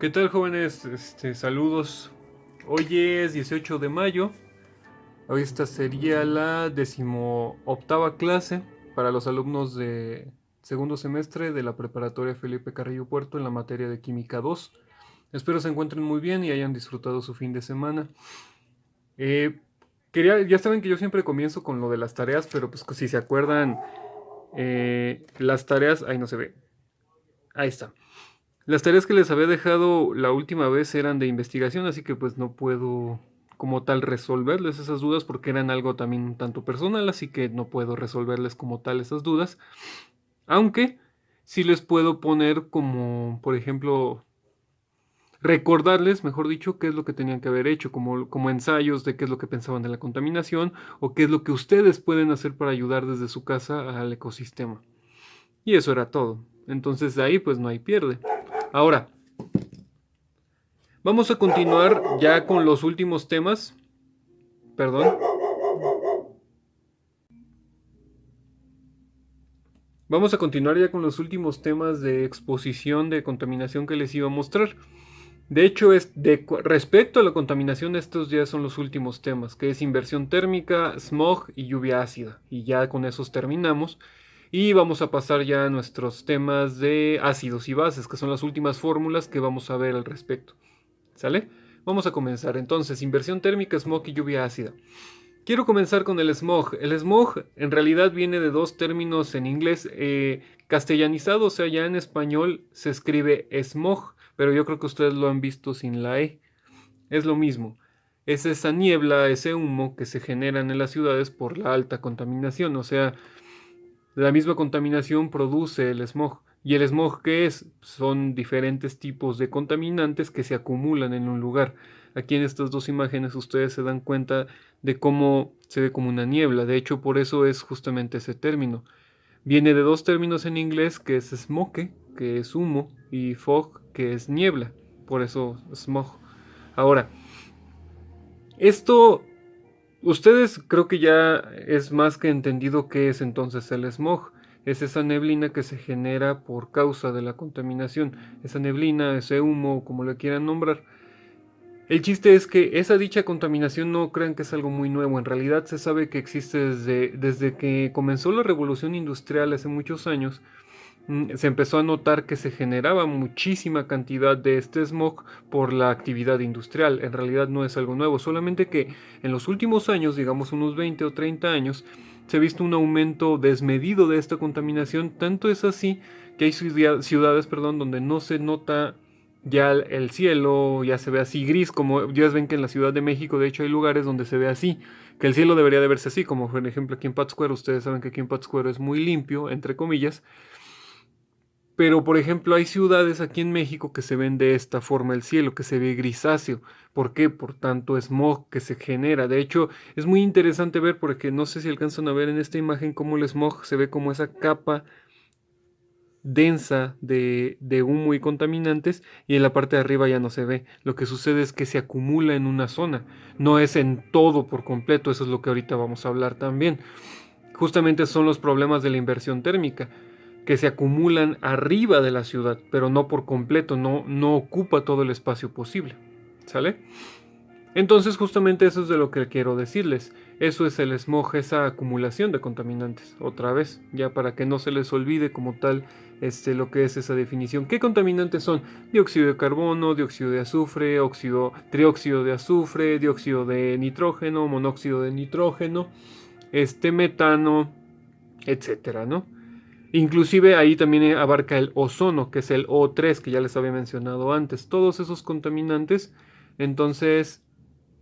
¿Qué tal, jóvenes? Saludos. Hoy es 18 de mayo. Hoy esta sería la 18ª clase para los alumnos de segundo semestre de la preparatoria Felipe Carrillo Puerto en la materia de Química 2. Espero se encuentren muy bien y hayan disfrutado su fin de semana. Eh, ya saben que yo siempre comienzo con lo de las tareas, pero pues si se acuerdan, las tareas, ahí no se ve. Ahí está. Las tareas que les había dejado la última vez eran de investigación, así que pues no puedo como tal resolverles esas dudas porque eran algo también un tanto personal, así que no puedo resolverles como tal esas dudas. Aunque sí les puedo poner como, por ejemplo, recordarles, mejor dicho, qué es lo que tenían que haber hecho, como ensayos de qué es lo que pensaban de la contaminación o qué es lo que ustedes pueden hacer para ayudar desde su casa al ecosistema. Y eso era todo. Entonces de ahí pues no hay pierde. Ahora, vamos a continuar ya con los últimos temas. Perdón. Vamos a continuar ya con los últimos temas de exposición de contaminación que les iba a mostrar. De hecho, respecto a la contaminación, estos ya son los últimos temas, que es inversión térmica, smog y lluvia ácida. Y ya con esos terminamos. Y vamos a pasar ya a nuestros temas de ácidos y bases, que son las últimas fórmulas que vamos a ver al respecto. ¿Sale? Vamos a comenzar entonces. Inversión térmica, smog y lluvia ácida. Quiero comenzar con el smog. El smog en realidad viene de dos términos en inglés castellanizado, o sea, ya en español se escribe smog, pero yo creo que ustedes lo han visto sin la E. Es lo mismo. Es esa niebla, ese humo que se generan en las ciudades por la alta contaminación, o sea, la misma contaminación produce el smog. ¿Y el smog qué es? Son diferentes tipos de contaminantes que se acumulan en un lugar. Aquí en estas dos imágenes ustedes se dan cuenta de cómo se ve como una niebla. De hecho, por eso es justamente ese término. Viene de dos términos en inglés, que es smoke, que es humo, y fog, que es niebla. Por eso smog. Ahora, esto, ustedes creo que ya es más que entendido qué es entonces el smog. Es esa neblina que se genera por causa de la contaminación. Esa neblina, ese humo, como le quieran nombrar. El chiste es que esa dicha contaminación no crean que es algo muy nuevo. En realidad se sabe que existe desde que comenzó la revolución industrial hace muchos años. Se empezó a notar que se generaba muchísima cantidad de este smog por la actividad industrial. En realidad no es algo nuevo, solamente que en los últimos años, digamos unos 20 o 30 años, se ha visto un aumento desmedido de esta contaminación. Tanto es así que hay ciudades, donde no se nota ya el cielo, ya se ve así gris, como ya ven que en la Ciudad de México de hecho hay lugares donde se ve así, que el cielo debería de verse así, como por ejemplo aquí en Pátzcuaro. Ustedes saben que aquí en Pátzcuaro es muy limpio, entre comillas. Pero, por ejemplo, hay ciudades aquí en México que se ven de esta forma el cielo, que se ve grisáceo. ¿Por qué? Por tanto smog que se genera. De hecho, es muy interesante ver, porque no sé si alcanzan a ver en esta imagen cómo el smog se ve como esa capa densa de humo y contaminantes, y en la parte de arriba ya no se ve. Lo que sucede es que se acumula en una zona, no es en todo por completo. Eso es lo que ahorita vamos a hablar también. Justamente son los problemas de la inversión térmica, que se acumulan arriba de la ciudad, pero no por completo, no ocupa todo el espacio posible. ¿Sale? Entonces justamente eso es de lo que quiero decirles. Eso es el smog, esa acumulación de contaminantes. Otra vez, ya para que no se les olvide como tal lo que es esa definición. ¿Qué contaminantes son? Dióxido de carbono, dióxido de azufre, trióxido de azufre, dióxido de nitrógeno, monóxido de nitrógeno, metano, etcétera, ¿no? Inclusive ahí también abarca el ozono, que es el O3, que ya les había mencionado antes. Todos esos contaminantes, entonces,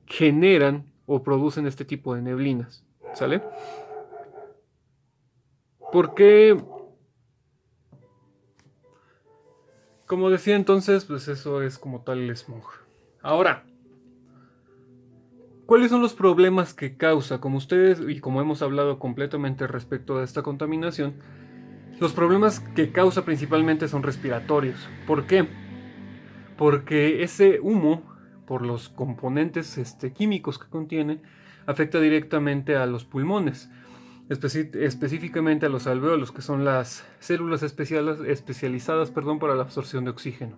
generan o producen este tipo de neblinas, ¿sale? Porque, como decía entonces, pues eso es como tal el smog. Ahora, ¿cuáles son los problemas que causa? Como ustedes y como hemos hablado completamente respecto a esta contaminación, los problemas que causa principalmente son respiratorios. ¿Por qué? Porque ese humo, por los componentes químicos que contiene, afecta directamente a los pulmones, específicamente a los alvéolos, que son las células especializadas para la absorción de oxígeno.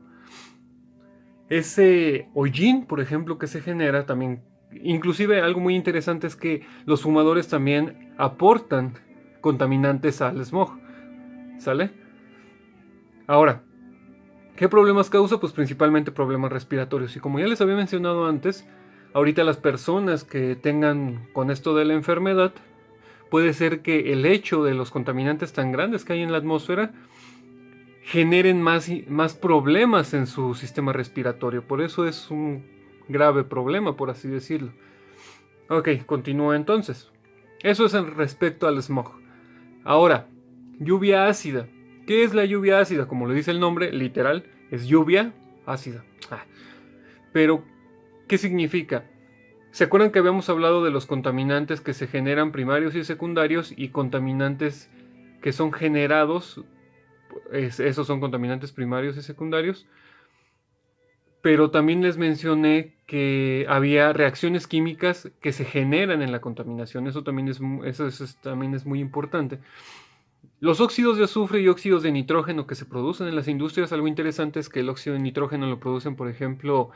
ese hollín, por ejemplo, que se genera también, inclusive algo muy interesante es que los fumadores también aportan contaminantes al smog, ¿sale? Ahora, ¿qué problemas causa? Pues principalmente problemas respiratorios. Y como ya les había mencionado antes, ahorita las personas que tengan con esto de la enfermedad, puede ser que el hecho de los contaminantes tan grandes que hay en la atmósfera generen más problemas en su sistema respiratorio. Por eso es un grave problema, por así decirlo. Ok, continúo entonces. Eso es en respecto al smog. Ahora, lluvia ácida. ¿Qué es la lluvia ácida? Como lo dice el nombre, literal, es lluvia ácida. Pero, ¿qué significa? ¿Se acuerdan que habíamos hablado de los contaminantes que se generan primarios y secundarios y contaminantes que son generados? Esos son contaminantes primarios y secundarios. Pero también les mencioné que había reacciones químicas que se generan en la contaminación. Eso también también es muy importante. Los óxidos de azufre y óxidos de nitrógeno que se producen en las industrias, algo interesante es que el óxido de nitrógeno lo producen, por ejemplo,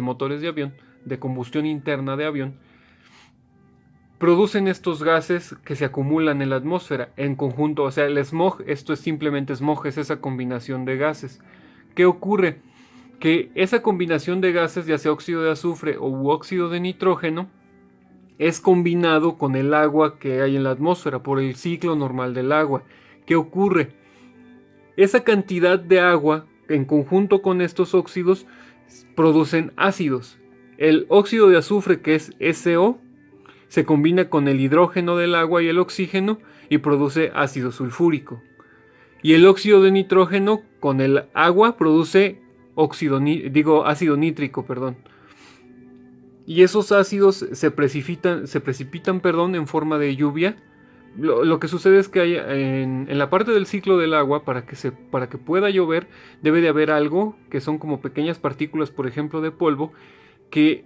motores de avión, de combustión interna de avión. Producen estos gases que se acumulan en la atmósfera en conjunto. O sea, el smog, esto es simplemente smog, es esa combinación de gases. ¿Qué ocurre? Que esa combinación de gases, ya sea óxido de azufre u óxido de nitrógeno, es combinado con el agua que hay en la atmósfera por el ciclo normal del agua. ¿Qué ocurre? Esa cantidad de agua en conjunto con estos óxidos producen ácidos. El óxido de azufre, que es SO, se combina con el hidrógeno del agua y el oxígeno y produce ácido sulfúrico. Y el óxido de nitrógeno con el agua produce ácido nítrico, perdón. Y esos ácidos se precipitan en forma de lluvia. Lo que sucede es que hay en la parte del ciclo del agua, para que pueda llover, debe de haber algo que son como pequeñas partículas, por ejemplo, de polvo, que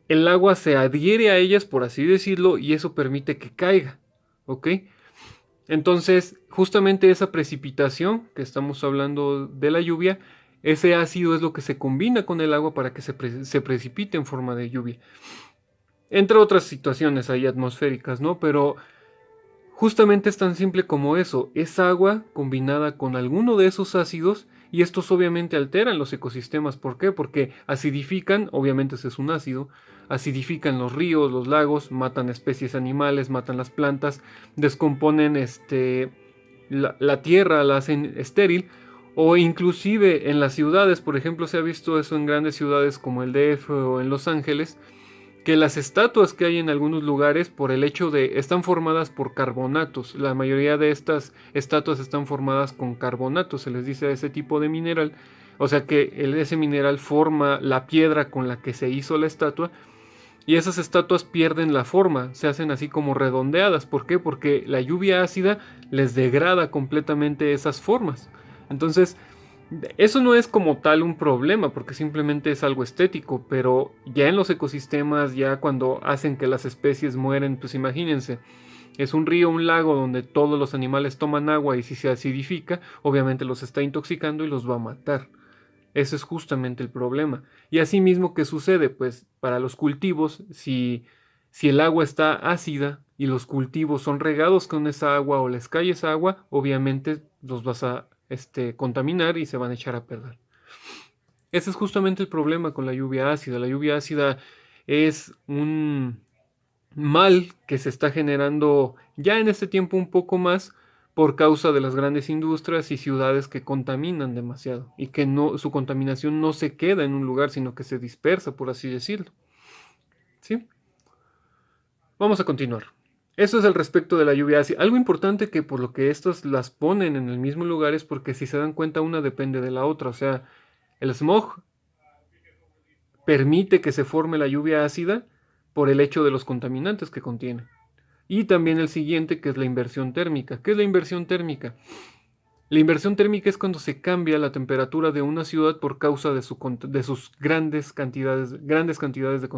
el agua se adhiere a ellas, por así decirlo, y eso permite que caiga. ¿Ok? Entonces, justamente esa precipitación que estamos hablando de la lluvia, ese ácido es lo que se combina con el agua para que se precipite en forma de lluvia. Entre otras situaciones ahí atmosféricas, ¿no? Pero justamente es tan simple como eso. Es agua combinada con alguno de esos ácidos y estos obviamente alteran los ecosistemas. ¿Por qué? Porque acidifican, obviamente ese es un ácido, acidifican los ríos, los lagos, matan especies animales, matan las plantas, descomponen la tierra, la hacen estéril. O inclusive en las ciudades, por ejemplo, se ha visto eso en grandes ciudades como el DF o en Los Ángeles, que las estatuas que hay en algunos lugares, por el hecho de están formadas por carbonatos. La mayoría de estas estatuas están formadas con carbonatos, se les dice a ese tipo de mineral. O sea que ese mineral forma la piedra con la que se hizo la estatua. Y esas estatuas pierden la forma, se hacen así como redondeadas. ¿Por qué? Porque la lluvia ácida les degrada completamente esas formas. Entonces, eso no es como tal un problema, porque simplemente es algo estético, pero ya en los ecosistemas, ya cuando hacen que las especies mueren, pues imagínense, es un río, un lago donde todos los animales toman agua y si se acidifica, obviamente los está intoxicando y los va a matar. Ese es justamente el problema. Y así mismo, ¿qué sucede? Pues para los cultivos, si el agua está ácida y los cultivos son regados con esa agua o les cae esa agua, obviamente los vas a contaminar y se van a echar a perder. Ese es justamente el problema con la lluvia ácida. La lluvia ácida es un mal que se está generando ya en este tiempo un poco más por causa de las grandes industrias y ciudades que contaminan demasiado y que no, su contaminación no se queda en un lugar, sino que se dispersa, por así decirlo. ¿Sí? Vamos a continuar. Eso es al respecto de la lluvia ácida. Algo importante que por lo que estas las ponen en el mismo lugar es porque si se dan cuenta una depende de la otra. O sea, el smog permite que se forme la lluvia ácida por el hecho de los contaminantes que contiene. Y también el siguiente, que es la inversión térmica. ¿Qué es la inversión térmica? La inversión térmica es cuando se cambia la temperatura de una ciudad por causa de sus grandes cantidades de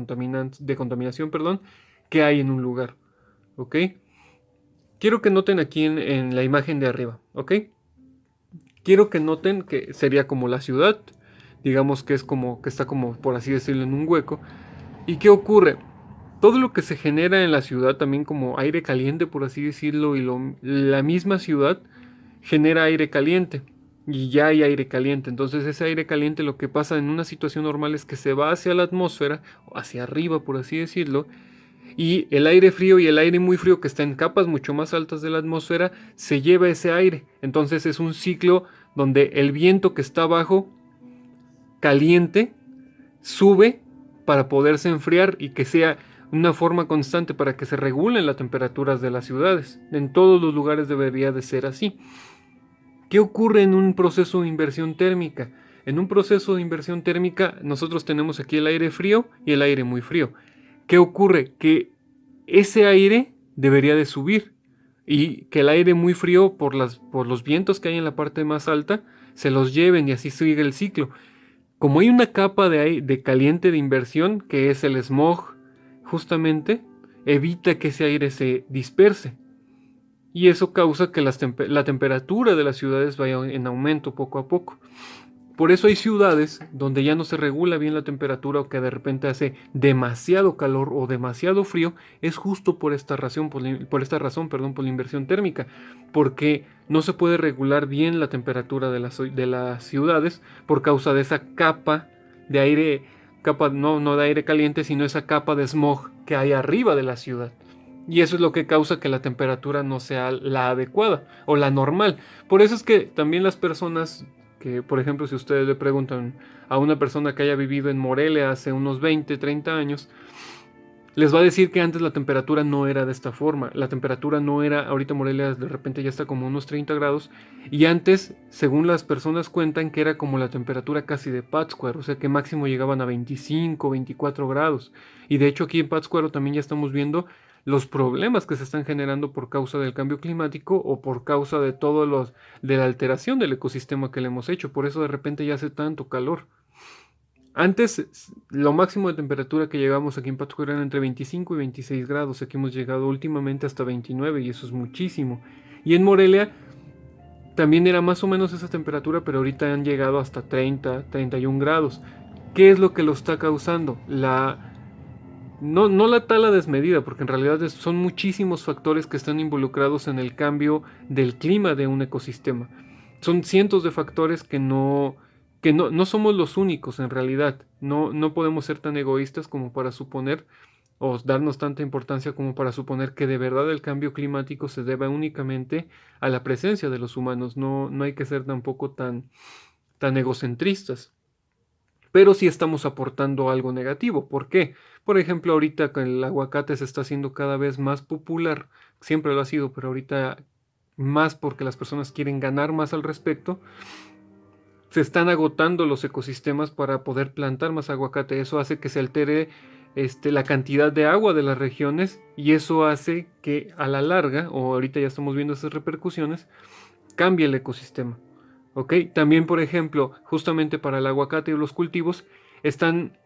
contaminación, perdón, que hay en un lugar. ¿Ok? Quiero que noten aquí en la imagen de arriba. ¿Ok? Quiero que noten que sería como la ciudad. digamos que es como que está como, por así decirlo, en un hueco. ¿Y qué ocurre? Todo lo que se genera en la ciudad, también como aire caliente, por así decirlo, y la misma ciudad genera aire caliente. Y ya hay aire caliente. Entonces ese aire caliente, lo que pasa en una situación normal es que se va hacia la atmósfera, o hacia arriba, por así decirlo, y el aire frío y el aire muy frío que está en capas mucho más altas de la atmósfera se lleva ese aire. Entonces es un ciclo donde el viento que está abajo, caliente, sube para poderse enfriar y que sea una forma constante para que se regulen las temperaturas de las ciudades. En todos los lugares debería de ser así. ¿Qué ocurre en un proceso de inversión térmica? En un proceso de inversión térmica nosotros tenemos aquí el aire frío y el aire muy frío. ¿Qué ocurre? Que ese aire debería de subir y que el aire muy frío por los vientos que hay en la parte más alta se los lleven y así sigue el ciclo. Como hay una capa de caliente de inversión, que es el smog, justamente, evita que ese aire se disperse. Y eso causa que la temperatura de las ciudades vaya en aumento poco a poco. Por eso hay ciudades donde ya no se regula bien la temperatura o que de repente hace demasiado calor o demasiado frío, es justo por esta razón, por la inversión térmica, porque no se puede regular bien la temperatura de las ciudades por causa de esa capa de aire, no de aire caliente, sino esa capa de smog que hay arriba de la ciudad. Y eso es lo que causa que la temperatura no sea la adecuada o la normal. Por eso es que también las personas que, por ejemplo, si ustedes le preguntan a una persona que haya vivido en Morelia hace unos 20, 30 años, les va a decir que antes la temperatura no era de esta forma. La temperatura no era, ahorita Morelia de repente ya está como unos 30 grados, y antes, según las personas cuentan, que era como la temperatura casi de Pátzcuaro, o sea que máximo llegaban a 25, 24 grados. Y de hecho aquí en Pátzcuaro también ya estamos viendo los problemas que se están generando por causa del cambio climático o por causa de de la alteración del ecosistema que le hemos hecho. Por eso de repente ya hace tanto calor. Antes, lo máximo de temperatura que llegamos aquí en Pátzcuaro era entre 25 y 26 grados. Aquí hemos llegado últimamente hasta 29 y eso es muchísimo. Y en Morelia también era más o menos esa temperatura, pero ahorita han llegado hasta 30, 31 grados. ¿Qué es lo que lo está causando? No la tala desmedida, porque en realidad son muchísimos factores que están involucrados en el cambio del clima de un ecosistema. Son cientos de factores que no somos los únicos en realidad. No podemos ser tan egoístas como para suponer o darnos tanta importancia como para suponer que de verdad el cambio climático se deba únicamente a la presencia de los humanos. No hay que ser tampoco tan egocentristas. Pero sí estamos aportando algo negativo. ¿Por qué? Por ejemplo, ahorita con el aguacate se está haciendo cada vez más popular. Siempre lo ha sido, pero ahorita más porque las personas quieren ganar más al respecto. Se están agotando los ecosistemas para poder plantar más aguacate. Eso hace que se altere la cantidad de agua de las regiones y eso hace que a la larga, o ahorita ya estamos viendo esas repercusiones, cambie el ecosistema. ¿Ok? También, por ejemplo, justamente para el aguacate y los cultivos, están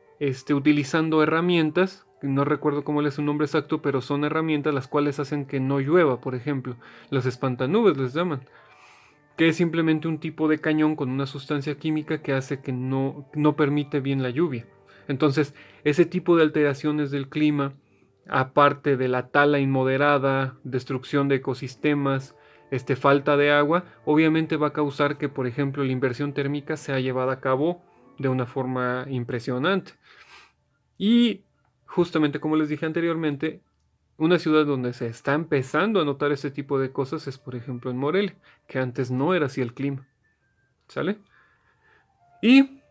utilizando herramientas, no recuerdo cómo es su nombre exacto, pero son herramientas las cuales hacen que no llueva, por ejemplo. Los espantanubes les llaman, que es simplemente un tipo de cañón con una sustancia química que hace que no permite bien la lluvia. Entonces, ese tipo de alteraciones del clima, aparte de la tala inmoderada, destrucción de ecosistemas, falta de agua, obviamente va a causar que, por ejemplo, la inversión térmica sea llevada a cabo de una forma impresionante. Y justamente como les dije anteriormente, una ciudad donde se está empezando a notar este tipo de cosas es, por ejemplo, en Morelia, que antes no era así el clima. ¿Sale? Y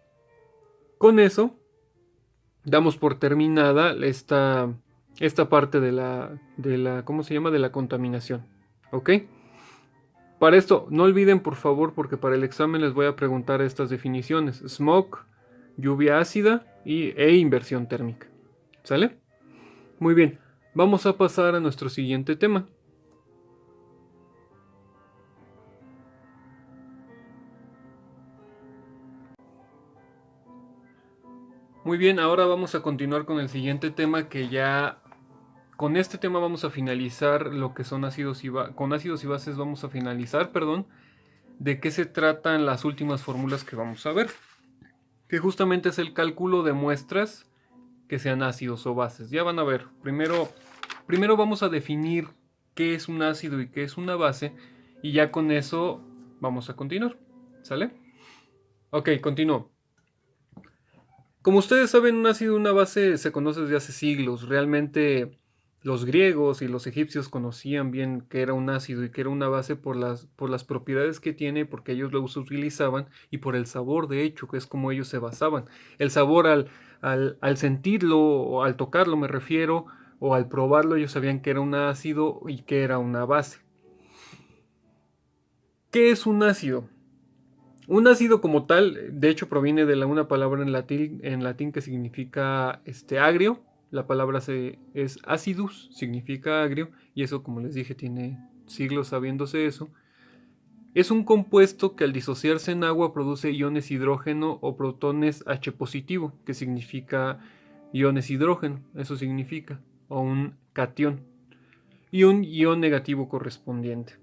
con eso damos por terminada esta parte ¿cómo se llama? De la contaminación. ¿Ok? Para esto, no olviden por favor, porque para el examen les voy a preguntar estas definiciones: smog, lluvia ácida e inversión térmica. ¿Sale? Muy bien, vamos a pasar a nuestro siguiente tema. Muy bien, ahora vamos a continuar con el siguiente tema, que ya con este tema vamos a finalizar lo que son con ácidos y bases vamos a finalizar, de qué se tratan las últimas fórmulas que vamos a ver. que justamente es el cálculo de muestras que sean ácidos o bases. Ya van a ver, primero vamos a definir qué es un ácido y qué es una base, y ya con eso vamos a continuar. ¿Sale? Ok, continúo. Como ustedes saben, un ácido y una base se conoce desde hace siglos. Realmente los griegos y los egipcios conocían bien que era un ácido y que era una base por las propiedades que tiene, porque ellos lo utilizaban, y por el sabor, de hecho, que es como ellos se basaban. El sabor al sentirlo o al tocarlo, me refiero, o al probarlo, ellos sabían que era un ácido y que era una base. ¿Qué es un ácido? Un ácido como tal, de hecho, proviene de una palabra en latín que significa agrio. La palabra es acidus, significa agrio, y eso, como les dije, tiene siglos sabiéndose eso. Es un compuesto que al disociarse en agua produce iones hidrógeno o protones H positivo, que significa iones hidrógeno, eso significa, o un catión, y un ion negativo correspondiente.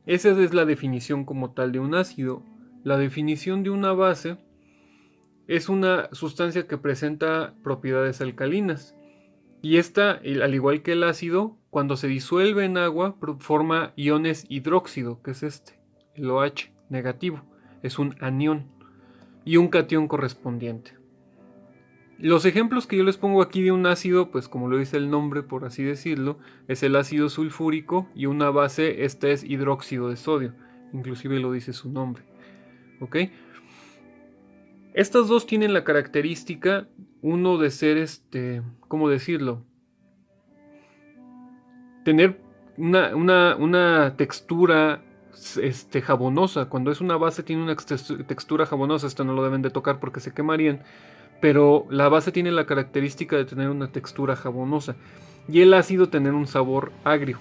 Esa es la definición como tal de un ácido. La definición de una base es una sustancia que presenta propiedades alcalinas. Y esta, al igual que el ácido, cuando se disuelve en agua, forma iones hidróxido, que es el OH negativo. Es un anión y un catión correspondiente. Los ejemplos que yo les pongo aquí de un ácido, pues como lo dice el nombre, por así decirlo, es el ácido sulfúrico, y una base, esta es hidróxido de sodio. Inclusive lo dice su nombre. ¿Ok? Estas dos tienen la característica, uno de ser, ¿cómo decirlo? Tener una textura jabonosa. Cuando es una base tiene una textura jabonosa. Esto no lo deben de tocar porque se quemarían. Pero la base tiene la característica de tener una textura jabonosa. Y el ácido tener un sabor agrio.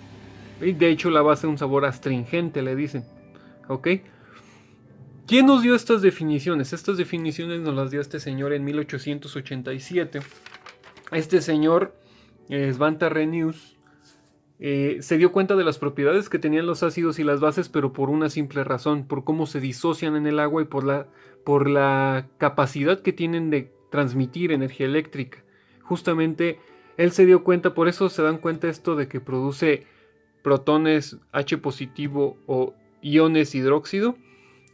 Y de hecho la base un sabor astringente, le dicen. ¿Ok? ¿Quién nos dio estas definiciones? Estas definiciones nos las dio este señor en 1887. Este señor, Svante Arrhenius, se dio cuenta de las propiedades que tenían los ácidos y las bases, pero por una simple razón, por cómo se disocian en el agua y por la capacidad que tienen de transmitir energía eléctrica. Justamente él se dio cuenta, por eso se dan cuenta esto de que produce protones H positivo o iones hidróxido.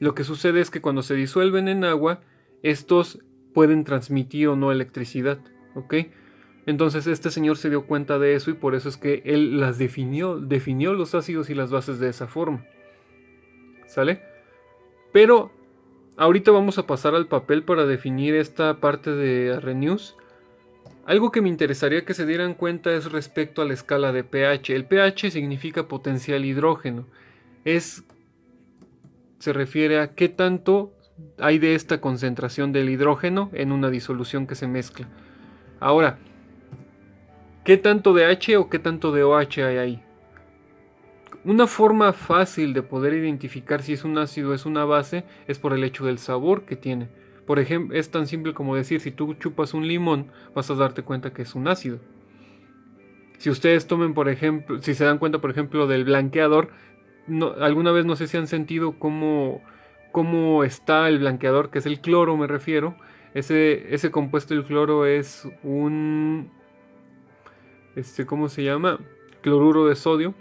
Lo que sucede es que cuando se disuelven en agua, estos pueden transmitir o no electricidad, ¿ok? Entonces este señor se dio cuenta de eso, y por eso es que él definió los ácidos y las bases de esa forma. ¿Sale? Pero ahorita vamos a pasar al papel para definir esta parte de Arrhenius. Algo que me interesaría que se dieran cuenta es respecto a la escala de pH. El pH significa potencial hidrógeno. Se refiere a qué tanto hay de esta concentración del hidrógeno en una disolución que se mezcla. Ahora, ¿qué tanto de H o qué tanto de OH hay ahí? Una forma fácil de poder identificar si es un ácido o es una base es por el hecho del sabor que tiene. Por ejemplo, es tan simple como decir, si tú chupas un limón, vas a darte cuenta que es un ácido. Si ustedes tomen, por ejemplo, si se dan cuenta, por ejemplo, del blanqueador, alguna vez no sé si han sentido cómo está el blanqueador, que es el cloro, me refiero. Ese compuesto del cloro es un, ¿cómo se llama? Cloruro de sodio.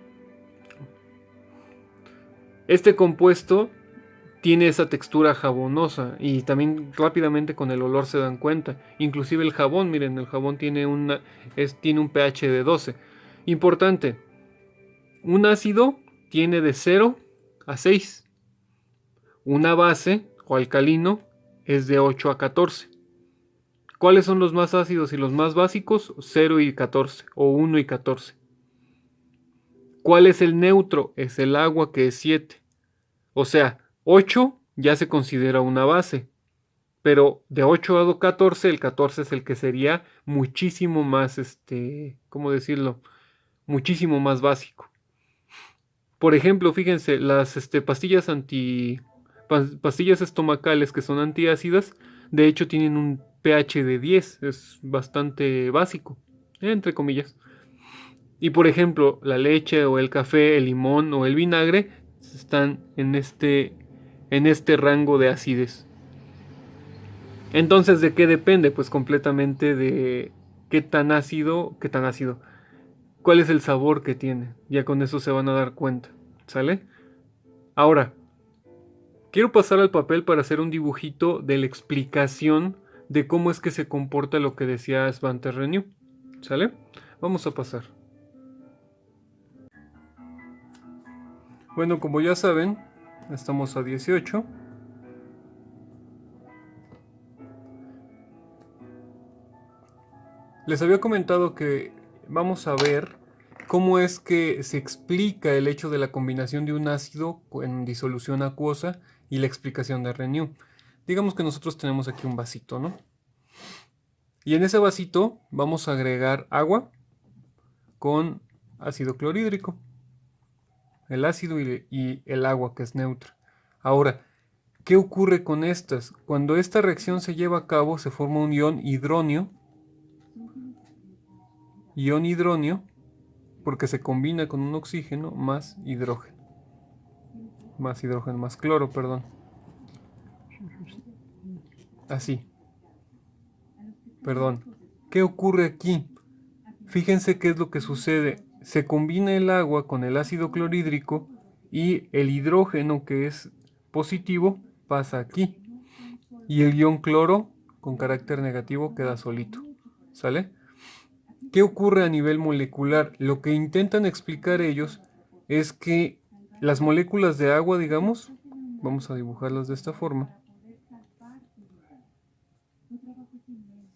Este compuesto tiene esa textura jabonosa, y también rápidamente con el olor se dan cuenta. Inclusive el jabón, miren, el jabón tiene un pH de 12. Importante, un ácido tiene de 0 a 6. Una base o alcalino es de 8 a 14. ¿Cuáles son los más ácidos y los más básicos? 0 y 14 o 1 y 14. ¿Cuál es el neutro? Es el agua, que es 7. O sea, 8 ya se considera una base. Pero de 8 a 14, el 14 es el que sería muchísimo más, ¿cómo decirlo? Muchísimo más básico. Por ejemplo, fíjense, las pastillas estomacales que son antiácidas, de hecho tienen un pH de 10, es bastante básico, entre comillas. Y por ejemplo, la leche o el café, el limón o el vinagre están en este rango de acidez. Entonces, ¿de qué depende? Pues completamente de qué tan ácido, cuál es el sabor que tiene. Ya con eso se van a dar cuenta, ¿sale? Ahora, quiero pasar al papel para hacer un dibujito de la explicación de cómo es que se comporta lo que decía Svante Renew, ¿sale? Vamos a pasar. Bueno, como ya saben, estamos a 18. Les había comentado que vamos a ver cómo es que se explica el hecho de la combinación de un ácido en disolución acuosa y la explicación de Renew. Digamos que nosotros tenemos aquí un vasito, ¿no? Y en ese vasito vamos a agregar agua con ácido clorhídrico, el ácido y el agua que es neutra. Ahora, ¿qué ocurre con estas? Cuando esta reacción se lleva a cabo se forma un ion hidronio, porque se combina con un oxígeno más hidrógeno, más cloro, perdón. Así, perdón. ¿Qué ocurre aquí? Fíjense qué es lo que sucede. Se combina el agua con el ácido clorhídrico y el hidrógeno, que es positivo, pasa aquí. Y el ion cloro, con carácter negativo, queda solito. ¿Sale? ¿Qué ocurre a nivel molecular? Lo que intentan explicar ellos es que las moléculas de agua, digamos, vamos a dibujarlas de esta forma.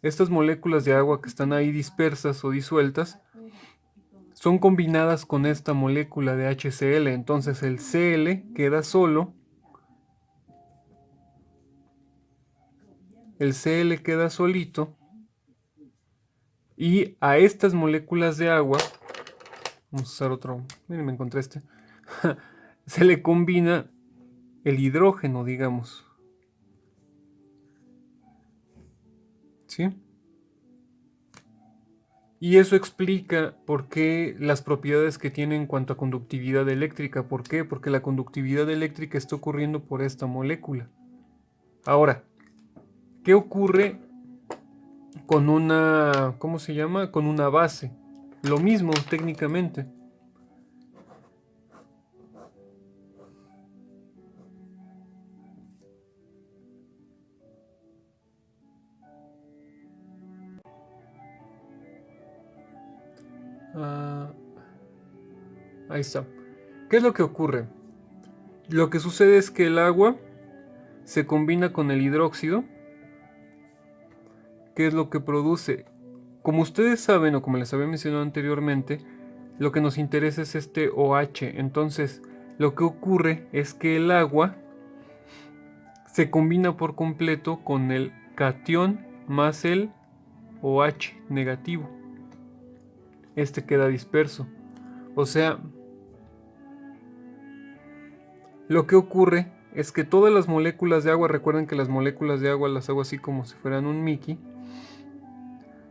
Estas moléculas de agua que están ahí dispersas o disueltas son combinadas con esta molécula de HCl. Entonces el Cl queda solo. El Cl queda solito. Y a estas moléculas de agua, vamos a usar otro, miren, me encontré este, se le combina el hidrógeno, digamos. ¿Sí? Y eso explica por qué las propiedades que tiene en cuanto a conductividad eléctrica. ¿Por qué? Porque la conductividad eléctrica está ocurriendo por esta molécula. Ahora, ¿qué ocurre con una, ¿cómo se llama? Con una base? Lo mismo técnicamente. Ahí está. ¿Qué es lo que ocurre? Lo que sucede es que el agua se combina con el hidróxido. ¿Qué es lo que produce? Como ustedes saben, o como les había mencionado anteriormente, lo que nos interesa es este OH. Entonces, lo que ocurre es que el agua se combina por completo con el catión más el OH negativo. Este queda disperso. O sea, lo que ocurre es que todas las moléculas de agua, recuerden que las moléculas de agua las hago así como si fueran un Mickey.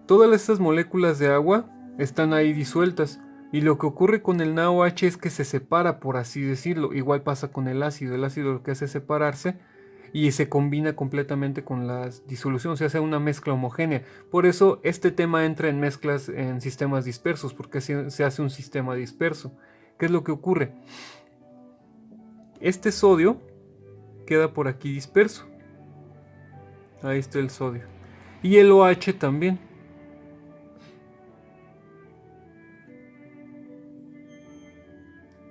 Todas estas moléculas de agua están ahí disueltas. Y lo que ocurre con el NaOH es que se separa, por así decirlo. Igual pasa con el ácido. El ácido lo que hace es separarse y se combina completamente con la disolución, se hace una mezcla homogénea. Por eso este tema entra en mezclas en sistemas dispersos, porque se hace un sistema disperso. ¿Qué es lo que ocurre? Este sodio queda por aquí disperso. Ahí está el sodio. Y el OH también.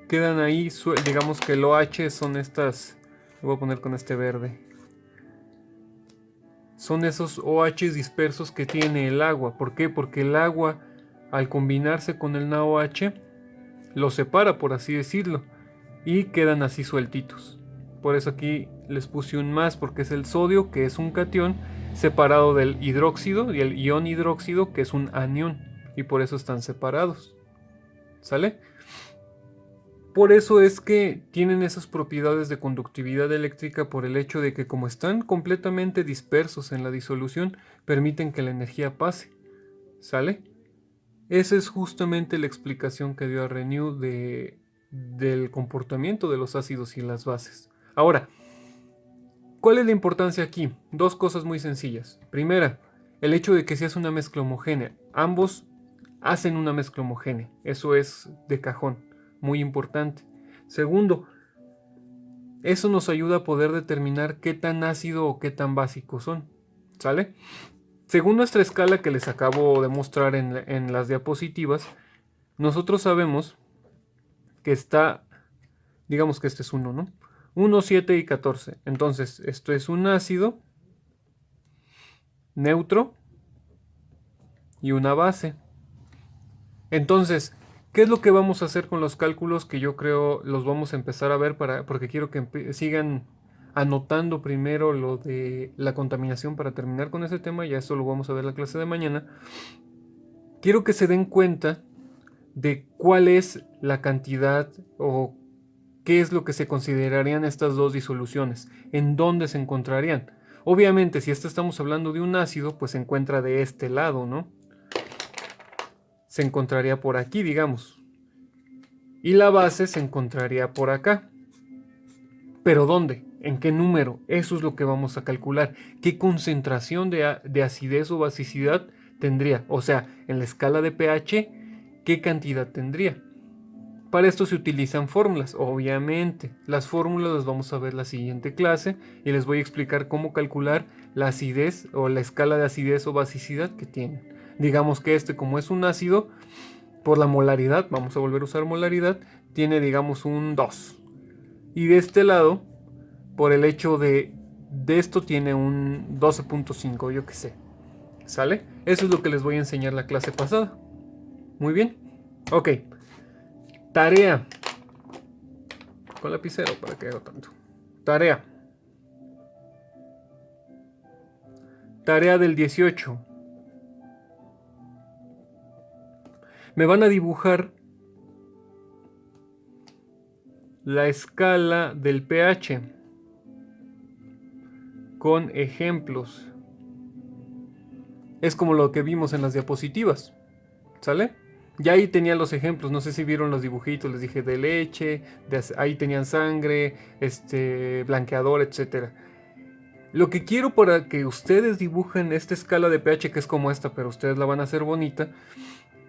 Quedan ahí, digamos que el OH son estas, lo voy a poner con este verde. Son esos OH dispersos que tiene el agua. ¿Por qué? Porque el agua, al combinarse con el NaOH, lo separa, por así decirlo, y quedan así sueltitos. Por eso aquí les puse un más, porque es el sodio, que es un catión, separado del hidróxido y el ion hidróxido, que es un anión, y por eso están separados. ¿Sale? Por eso es que tienen esas propiedades de conductividad eléctrica, por el hecho de que como están completamente dispersos en la disolución, permiten que la energía pase. ¿Sale? Esa es justamente la explicación que dio a Renew del comportamiento de los ácidos y las bases. Ahora, ¿Cuál es la importancia aquí? Dos cosas muy sencillas. Primera, el hecho de que seas una mezcla homogénea. Ambos hacen una mezcla homogénea. Eso es de cajón, muy importante. Segundo, eso nos ayuda a poder determinar qué tan ácido o qué tan básico son. ¿Sale? Según nuestra escala que les acabo de mostrar en las diapositivas, nosotros sabemos que está, digamos que este es 1, ¿no? 1, 7 y 14. Entonces, esto es un ácido neutro y una base. Entonces, ¿qué es lo que vamos a hacer con los cálculos que yo creo los vamos a empezar a ver porque quiero que sigan anotando primero lo de la contaminación para terminar con ese tema? Ya eso lo vamos a ver en la clase de mañana. Quiero que se den cuenta de cuál es la cantidad o qué es lo que se considerarían estas dos disoluciones, en dónde se encontrarían. Obviamente, si estamos hablando de un ácido, pues se encuentra de este lado, ¿no? Se encontraría por aquí, digamos. Y la base se encontraría por acá. ¿Pero dónde? ¿En qué número? Eso es lo que vamos a calcular. ¿Qué concentración de acidez o basicidad tendría? O sea, en la escala de pH, ¿qué cantidad tendría? Para esto se utilizan fórmulas, obviamente. Las fórmulas las vamos a ver en la siguiente clase y les voy a explicar cómo calcular la acidez o la escala de acidez o basicidad que tienen. Digamos que como es un ácido, por la molaridad, vamos a volver a usar molaridad, tiene digamos un 2. Y de este lado, por el hecho de esto tiene un 12.5, yo qué sé. ¿Sale? Eso es lo que les voy a enseñar la clase pasada. Muy bien. Ok. Tarea. Con lapicero, ¿para qué hago tanto? Tarea. Tarea del 18. Me van a dibujar la escala del pH con ejemplos. Es como lo que vimos en las diapositivas. ¿Sale? Ya ahí tenían los ejemplos, no sé si vieron los dibujitos, les dije de leche, ahí tenían sangre, blanqueador, etc. Lo que quiero para que ustedes dibujen esta escala de pH, que es como esta, pero ustedes la van a hacer bonita,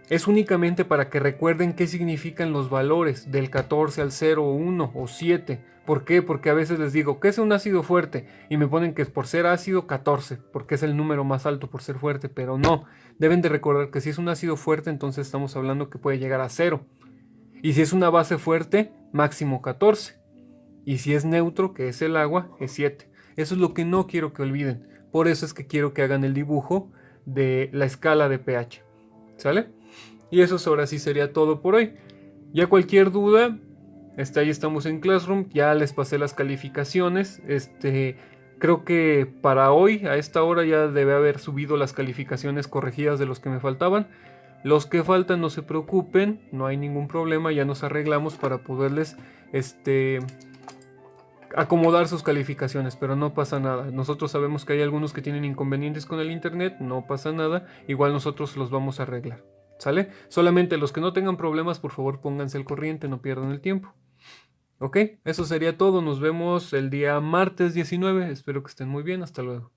es únicamente para que recuerden qué significan los valores del 14 al 0, 1 o 7. ¿Por qué? Porque a veces les digo, ¿qué es un ácido fuerte? Y me ponen que por ser ácido 14, porque es el número más alto por ser fuerte, pero no. Deben de recordar que si es un ácido fuerte, entonces estamos hablando que puede llegar a 0. Y si es una base fuerte, máximo 14. Y si es neutro, que es el agua, es 7. Eso es lo que no quiero que olviden. Por eso es que quiero que hagan el dibujo de la escala de pH. ¿Sale? Y eso ahora sí sería todo por hoy. Ya cualquier duda, ahí estamos en Classroom. Ya les pasé las calificaciones. Creo que para hoy, a esta hora, ya debe haber subido las calificaciones corregidas de los que me faltaban. Los que faltan, no se preocupen, no hay ningún problema, ya nos arreglamos para poderles acomodar sus calificaciones, pero no pasa nada. Nosotros sabemos que hay algunos que tienen inconvenientes con el internet, no pasa nada, igual nosotros los vamos a arreglar. ¿Sale? Solamente los que no tengan problemas, por favor, pónganse al corriente, no pierdan el tiempo. Ok, eso sería todo. Nos vemos el día martes 19. Espero que estén muy bien. Hasta luego.